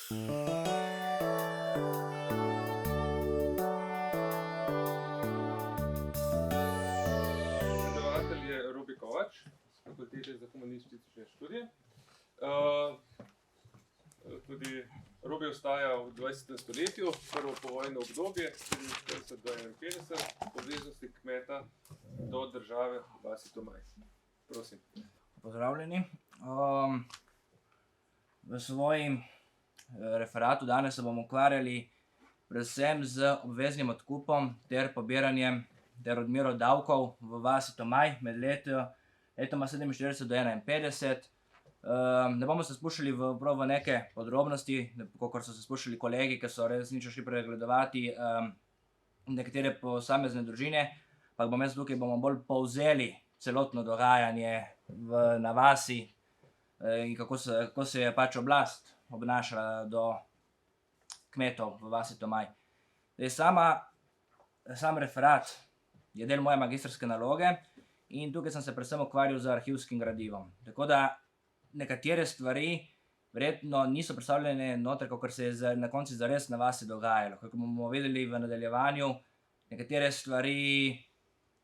Predavatelj je Robi Kovač z Fakultete za humanistične študije. Tudi Robi ostaja v 20. stoletju, prvo povojno obdobje, 1944 do 1951, obveznosti kmeta do države vasi Tomaj. Prosim. Pozdravljeni. V svojem referatu danes se bomo ukvarjali predvsem z obveznim odkupom ter pobiranjem ter odmero davkov v vasi Tomaj med letoma 47 do 51. Ne bomo se spuščali v neke podrobnosti, kakor so se spuščali kolegi, ki so resnično šli pregledovati nekatere posamezne družine, pa bom jaz tukaj bolj povzeli celotno dogajanje na vasi in kako se je pač oblast obnašala do kmetov v vasi Tomaj. Sam referat je del moje magistrske naloge in tukaj sem se predvsem ukvarjal z arhivskim gradivom. Tako da nekatere stvari verjetno niso predstavljene noter, kakor se je na koncu zares na vasi dogajalo. Kako bomo videli v nadaljevanju, nekatere stvari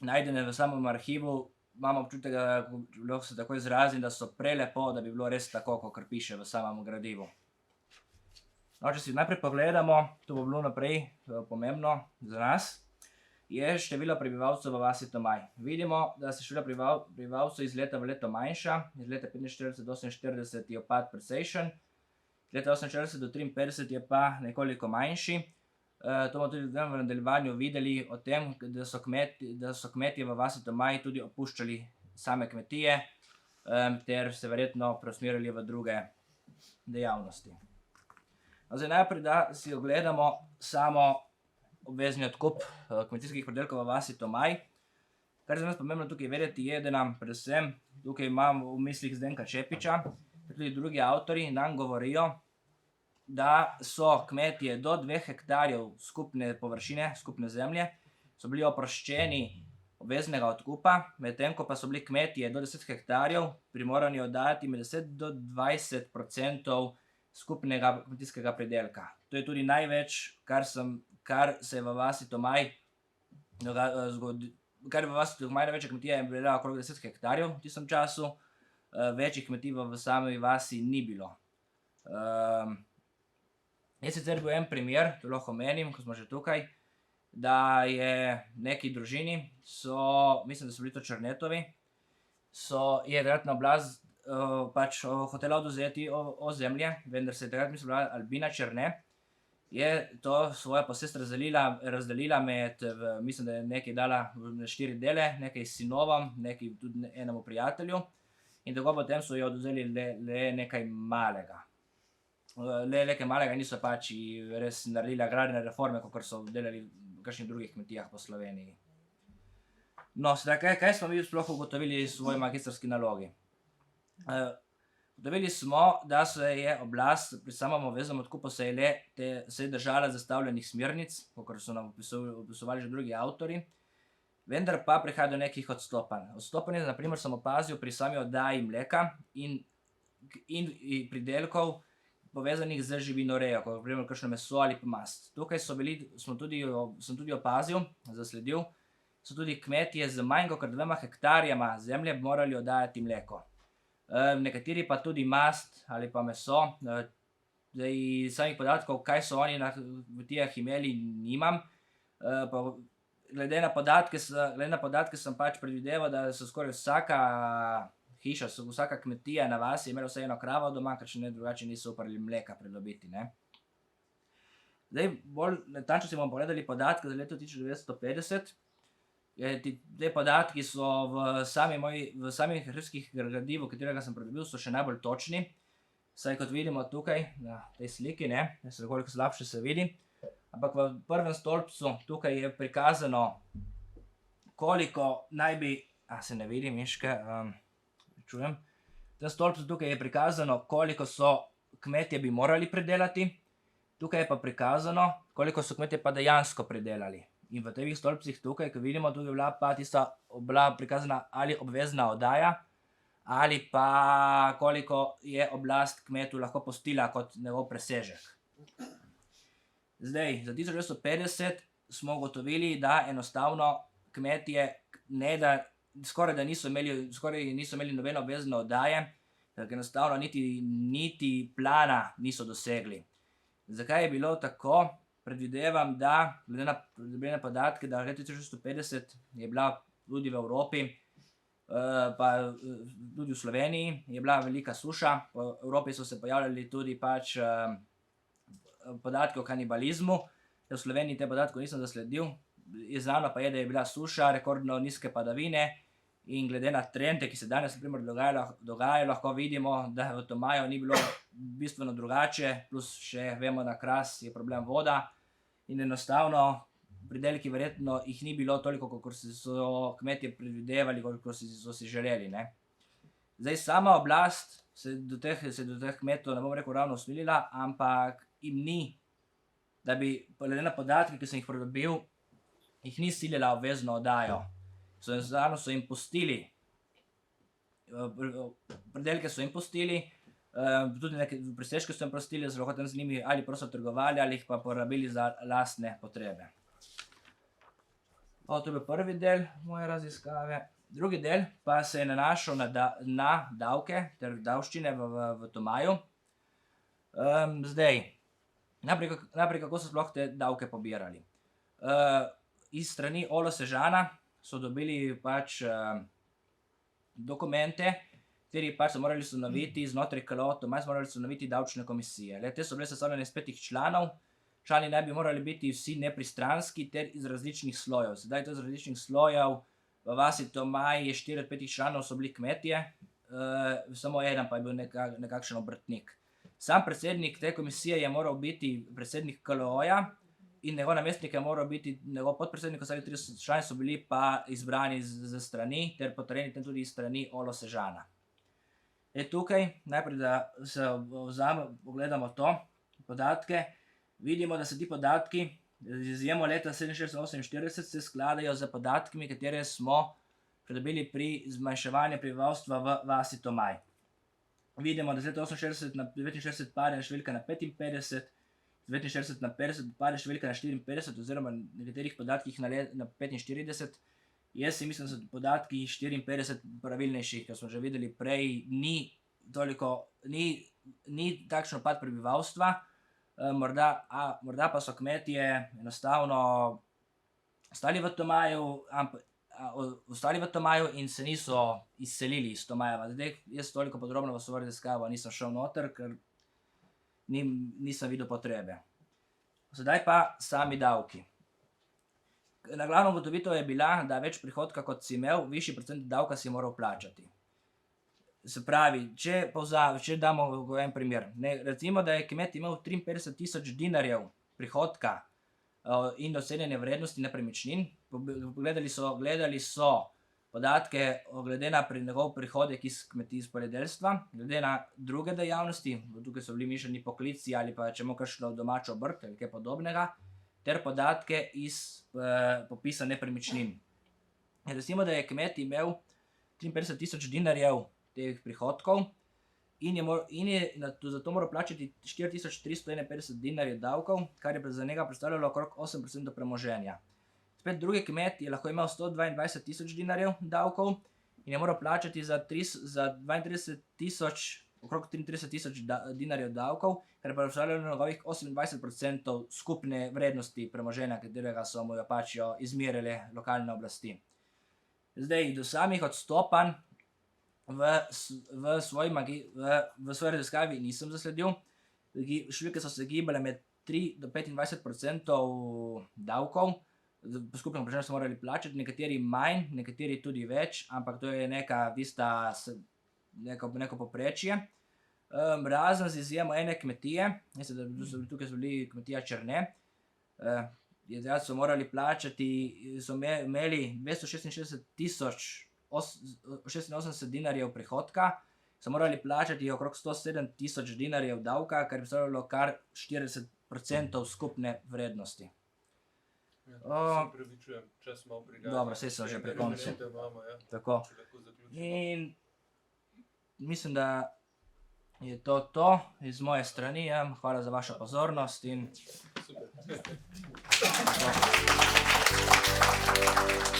najdene v samem arhivu, imamo občutek, da lahko se tako izrazim, da so prelepo, da bi bilo res tako, kakor piše v samem gradivu. No, če si najprej pogledamo, to bo bilo naprej pomembno za nas, je število prebivalcev v vasi Tomaj. Vidimo, da se število prebivalcev iz leta v leto manjša, iz leta 45 do 48 je upad precejšen, iz leta 48 do 53 je pa nekoliko manjši. To bomo tudi v nadaljevanju videli o tem, da so kmetje v vasi Tomaj tudi opuščali same kmetije ter se verjetno preusmerili v druge dejavnosti. Zdaj najprej, da si ogledamo samo obvezni odkup kmetijskih pridelkov v vasi Tomaj. Kar je za nas pomembno tukaj vedeti je, da nam predvsem, tukaj imam v mislih Zdenka Čepiča, tudi drugi avtori nam govorijo, da so kmetije do 2 hektarjev skupne površine, skupne zemlje, so bili oproščeni obveznega odkupa, medtem ko pa so bili kmetije do 10 hektarjev primorani oddajati med 10 do 20% skupnega kmetijskega pridelka. To je tudi največ, kar se je v vasi Tomaj največja kmetija je bila okrog 10 hektarjev v tistem času, večjih kmetij v sami vasi ni bilo. Jaz sicer bil en primer, to lahko omenim, ko smo že tukaj, da je neki družini, mislim, da so bili to Černetovi, je takratna oblast pač hotela odvzeti ozemlje, vendar se je takrat, mislim, bila Albina Černe, je to svojo posest razdelila med, mislim, da je nekaj dala v 4 dele, nekaj sinovom, nekaj tudi enemu prijatelju in tako potem so jo odvzeli le nekaj malega. Nekaj malega niso pač res naredili agrarne reforme, kakor so delali v kakšnih drugih kmetijah po Sloveniji. No, sedaj, kaj smo mi sploh ugotovili v svoji magistrski nalogi? Ugotovili smo, da se je oblast pri samem obveznem odkupu se je držala zastavljenih smernic, kakor so nam opisovali že drugi avtori, vendar pa prihaja do nekih odstopanj. Odstopanje, na primer, sem opazil pri sami oddaji mleka in pridelkov povezanih z živinorejo, kot na primer kakšno meso ali pa mast. Tukaj sem tudi opazil, zasledil, so tudi kmetije z manj kot 2 hektarjema zemlje morali oddajati mleko. Nekateri pa tudi mast ali pa meso, samih podatkov, kaj so oni na kmetijah imeli, nimam. Glede na podatke sem pač predvideval, da so skoraj vsaka hiša, vsaka kmetija na vasi imela vsaj eno kravo doma, ker še ne drugače niso upali mleka pridobiti. Zdaj, bolj natančno si bomo pogledali podatke za leto 1950. Te podatki so v samih arhivskih gradivu, katerega sem pridobil, so še najbolj točni. Saj kot vidimo tukaj na tej sliki, nekoliko slabše se vidi, ampak v prvem stolpcu tukaj je prikazano, koliko naj bi, se ne vidi miške, čujem, v tem stolpcu tukaj je prikazano, koliko so kmetje bi morali pridelati, tukaj je pa prikazano, koliko so kmetje pa dejansko pridelali. In v teh stolpcih tukaj, ko vidimo, tukaj je bila prikazana ali obvezna oddaja ali pa koliko je oblast kmetu lahko pustila kot njegov presežek. Zdaj, za 1950 smo ugotovili, da enostavno kmetje skoraj niso imeli nobene obvezne oddaje, ker enostavno niti plana niso dosegli. Zakaj je bilo tako? Predvidevam, da glede na pridobljene podatke, da leta 1950 je bila tudi v Evropi, pa tudi v Sloveniji, je bila velika suša. Po Evropi so se pojavljali tudi pač podatki o kanibalizmu. V Sloveniji te podatke nisem zasledil. Znano pa je, da je bila suša, rekordno nizke padavine in glede na trende, ki se danes na primer dogajajo, lahko vidimo, da v Tomaju ni bilo bistveno drugače, plus še vemo, na Kras je problem voda in enostavno pridelki verjetno jih ni bilo toliko, kot so kmetje predvidevali, kot so si želeli, ne. Zdaj, sama oblast se do teh kmetov, ne bom rekel ravno usmilila, ampak jim ni, da bi, glede na podatke, ki sem jih pridobil, jih ni silila obvezno oddajo. Enostavno so jim pustili, pridelke so jim pustili, tudi neke presežke so jim pustili, so lahko tam z njimi ali prosto trgovali ali jih pa porabili za lastne potrebe. To je bil prvi del moje raziskave. Drugi del pa se je nanašal na davke ter davščine v Tomaju. Zdaj, najprej kako so sploh te davke pobirali. Iz strani Olo Sežana so dobili pač dokumente, kateri pač so morali ustanoviti znotraj KLO Tomaj, so morali ustanoviti davčne komisije. Te so bile sestavljene iz 5 članov, člani naj bi morali biti vsi nepristranski ter iz različnih slojev. Sedaj to iz različnih slojev, v vasi Tomaj je 4 od 5 članov so bili kmetje, samo eden pa je bil nekakšen obrtnik. Sam predsednik te komisije je moral biti predsednik KLO-ja, in njegov namestnik je moral biti njegov podpredsednik, ostali 30 člani so bili pa izbrani z strani ter potrjeni tudi iz strani Olo Sežana. Tukaj, najprej, da se pogledamo to, podatke, vidimo, da se ti podatki, z izjemo leta 47-48, se skladajo z podatkami, katere smo pridobili pri zmanjševanju prebivalstva v vasi Tomaj. Vidimo, da z leta 48 na 69 pade številka na 55, z 49 na 50 pade številka na 54, oziroma na nekaterih podatkih na 45. Jaz si mislim, da so podatki 54 pravilnejši, ker smo že videli prej, ni takšen upad prebivalstva, morda pa so kmetje enostavno ostali v Tomaju in se niso izselili iz Tomajeva. Zdaj, jaz toliko podrobno v svojo raziskavo nisem šel noter, ker nisem videl potrebe. Sedaj pa sami davki. Glavna ugotovitev je bila, da več prihodka kot si imel, višji procent davka si moral plačati. Se pravi, če damo en primer, recimo, da je kmet imel 53 tisoč dinarjev prihodka in ocenjene vrednosti nepremičnin, gledali so podatke glede na njegov prihodek iz poljedelstva, glede na druge dejavnosti, tukaj so bili mišljeni poklici ali pa če ima kakšno domačo obrt ali kaj podobnega, ter podatke iz popisa nepremičnin. Recimo, da je kmet imel 53 tisoč dinarjev teh prihodkov in je zato moral plačati 4351 dinarjev davkov, kar je za njega predstavljalo okrog 8% premoženja. Spet drugi kmet je lahko imel 122 tisoč dinarjev davkov in je moral plačati za 32 tisoč, okrog 33 tisoč dinarjev davkov, kar je predstavljalo njegovih 28% skupne vrednosti premoženja, katerega so mu jo pač izmerile lokalne oblasti. Zdaj, do samih odstopanj v svoji raziskavi nisem zasledil. Številke so se gibale med 3 do 25% davkov, po skupnem premoženju so morali plačati, nekateri manj, nekateri tudi več, ampak to je neko povprečje. Razen z izjemo ene kmetije, tukaj so bili kmetija Černe, so morali plačati, so imeli 266 tisoč 86 dinarjev prihodka, so morali plačati okrog 107 tisoč dinarjev davka, kar je predstavljalo kar 40% skupne vrednosti. Se upravičujem, čas malo priganja. Dobro, saj sem že pri koncu. Tako. In mislim, da je to iz moje strani. Ja. Hvala za vašo pozornost in Super. to.